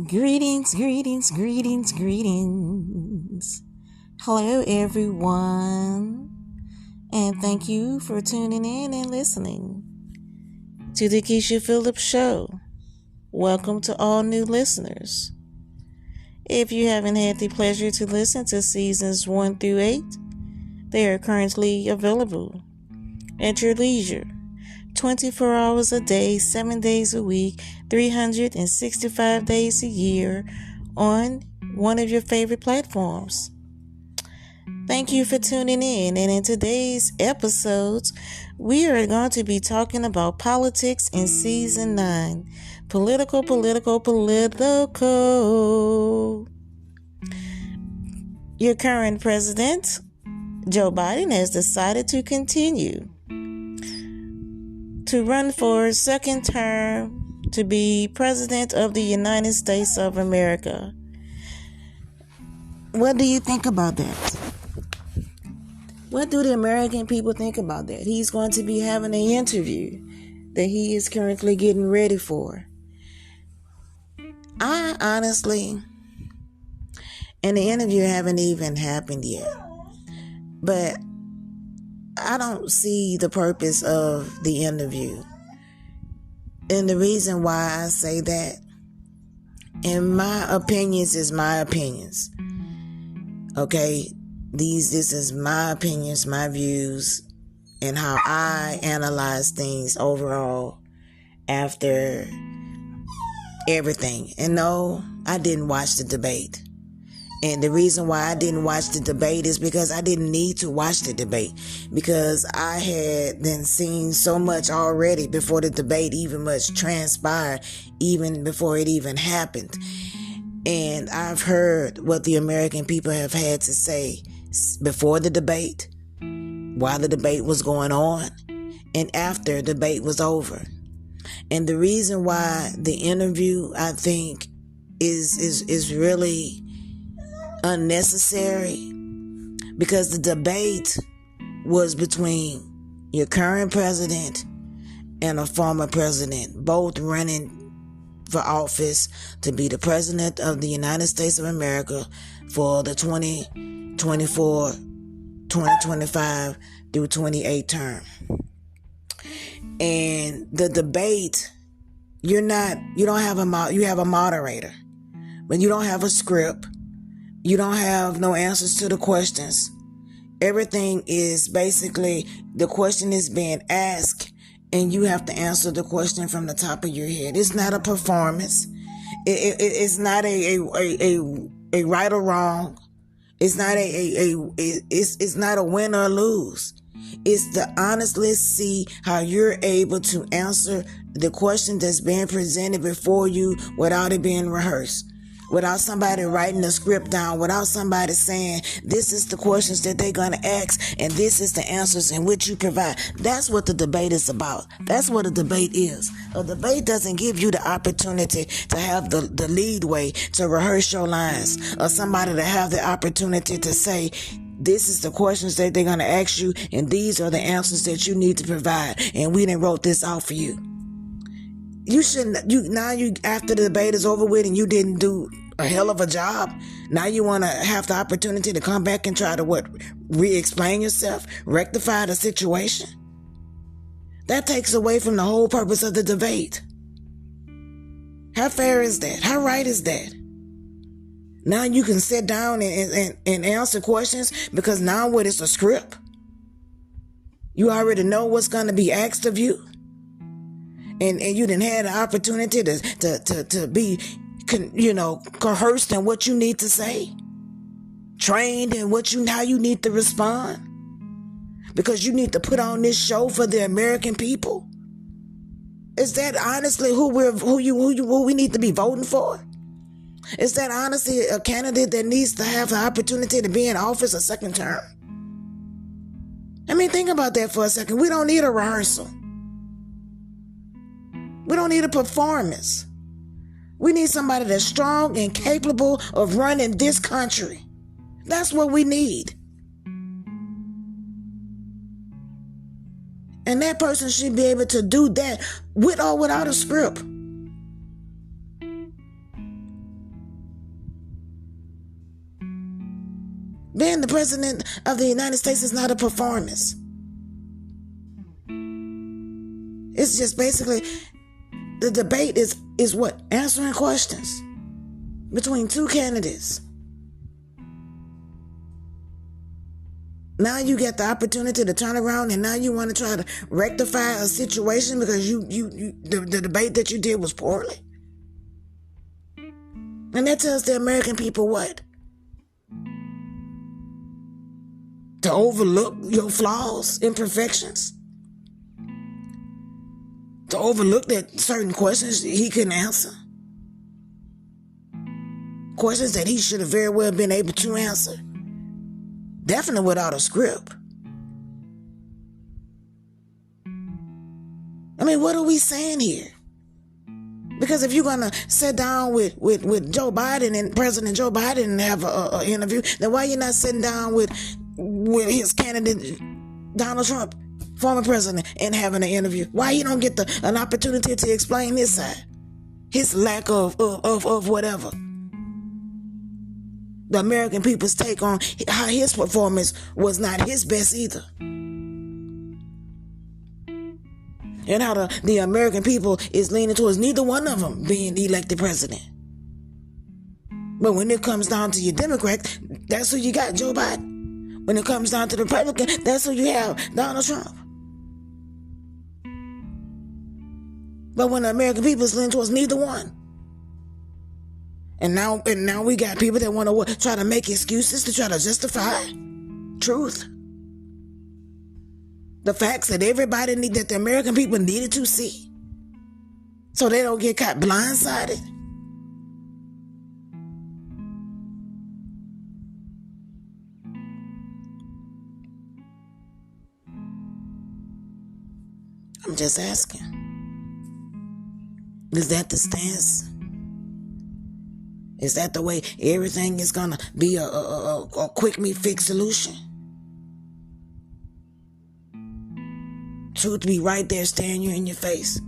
Greetings, greetings, greetings, greetings. Hello, everyone, and thank you for tuning in and listening to the Keisha Phillips Show. Welcome to all new listeners. If you haven't had the pleasure to listen to seasons 1 through 8, they are currently available at your leisure. 24 hours a day, 7 days a week, 365 days a year on one of your favorite platforms. Thank you for tuning in, and in today's episodes, we are going to be talking about politics in season 9. Political. Your current president, Joe Biden, has decided to continue to run for a second term to be President of the United States of America. What do you think about that? What do the American people think about that? He's going to be having an interview that he is currently getting ready for. I honestly, and the interview haven't even happened yet, but I don't see the purpose of the interview. And the reason why I say that, in my opinions, is my opinions. Okay? This is my opinions, my views, and how I analyze things overall after everything. And no, I didn't watch the debate. And the reason why I didn't watch the debate is because I didn't need to watch the debate, because I had then seen so much already before the debate even much transpired, even before it even happened. And I've heard what the American people have had to say before the debate, while the debate was going on, and after the debate was over. And the reason why the interview, I think, is really unnecessary, because the debate was between your current president and a former president, both running for office to be the president of the United States of America for the 2024, 2025 through 28 term. And the debate, you have a moderator, but you don't have a script. You don't have no answers to the questions. Everything is basically, the question is being asked, and you have to answer the question from the top of your head. It's not a performance. It's not a right or wrong. It's not it's not a win or lose. It's to honestly see how you're able to answer the question that's being presented before you without it being rehearsed. Without somebody writing the script down, without somebody saying, this is the questions that they're going to ask, and this is the answers in which you provide. That's what the debate is about. That's what a debate is. A debate doesn't give you the opportunity to have the lead way to rehearse your lines, or somebody to have the opportunity to say, this is the questions that they're going to ask you, and these are the answers that you need to provide, and we done wrote this out for you. You shouldn't, after the debate is over with and you didn't do a hell of a job, now you want to have the opportunity to come back and try to re-explain yourself, rectify the situation? That takes away from the whole purpose of the debate. How fair is that? How right is that? Now you can sit down and answer questions, because now what is a script? You already know what's going to be asked of you. And you didn't have the opportunity to be, coerced in what you need to say, trained in how you need to respond, because you need to put on this show for the American people. Is that honestly who we need to be voting for? Is that honestly a candidate that needs to have the opportunity to be in office a second term? I mean, think about that for a second. We don't need a rehearsal. We don't need a performance. We need somebody that's strong and capable of running this country. That's what we need. And that person should be able to do that with or without a script. Being the president of the United States is not a performance. It's just basically, the debate is what? Answering questions between two candidates. Now you get the opportunity to turn around and now you want to try to rectify a situation because the debate that you did was poorly. And that tells the American people what? To overlook your flaws, imperfections. To overlook that certain questions he couldn't answer. Questions that he should have very well been able to answer. Definitely without a script. I mean, what are we saying here? Because if you're going to sit down with Joe Biden and President Joe Biden and have an interview, then why are you not sitting down with his candidate, Donald Trump, former president, and having an interview? Why you don't get an opportunity to explain his side? His lack of whatever. The American people's take on how his performance was not his best either. And how the American people is leaning towards neither one of them being elected president. But when it comes down to your Democrat, that's who you got, Joe Biden. When it comes down to the Republican, that's who you have, Donald Trump. But when the American people is leaning towards neither one. And now we got people that want to try to make excuses to try to justify truth. The facts that that the American people needed to see. So they don't get caught blindsided. I'm just asking. Is that the stance? Is that the way everything is gonna be a quick me fix solution? Truth be right there staring you in your face.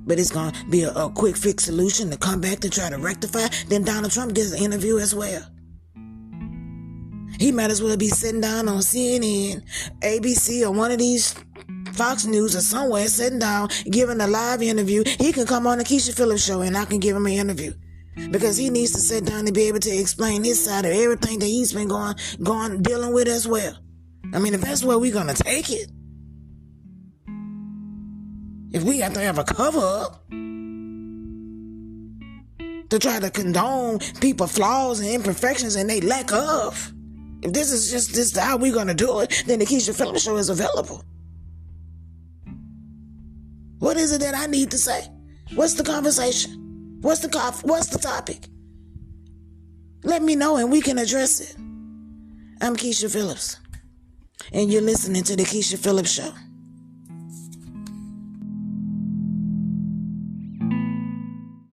But it's gonna be a quick fix solution to come back to try to rectify. Then Donald Trump gets an interview as well. He might as well be sitting down on CNN, ABC, or one of these Fox News or somewhere, sitting down, giving a live interview. He can come on the Keisha Phillips show and I can give him an interview. Because he needs to sit down and be able to explain his side of everything that he's been dealing with as well. I mean, if that's where we're going to take it. If we have to have a cover up to try to condone people's flaws and imperfections and they lack of. If this is just how we're going to do it, then the Keisha Phillips show is available. What is it that I need to say? What's the conversation? What's the topic? Let me know and we can address it. I'm Keisha Phillips, and you're listening to the Keisha Phillips Show.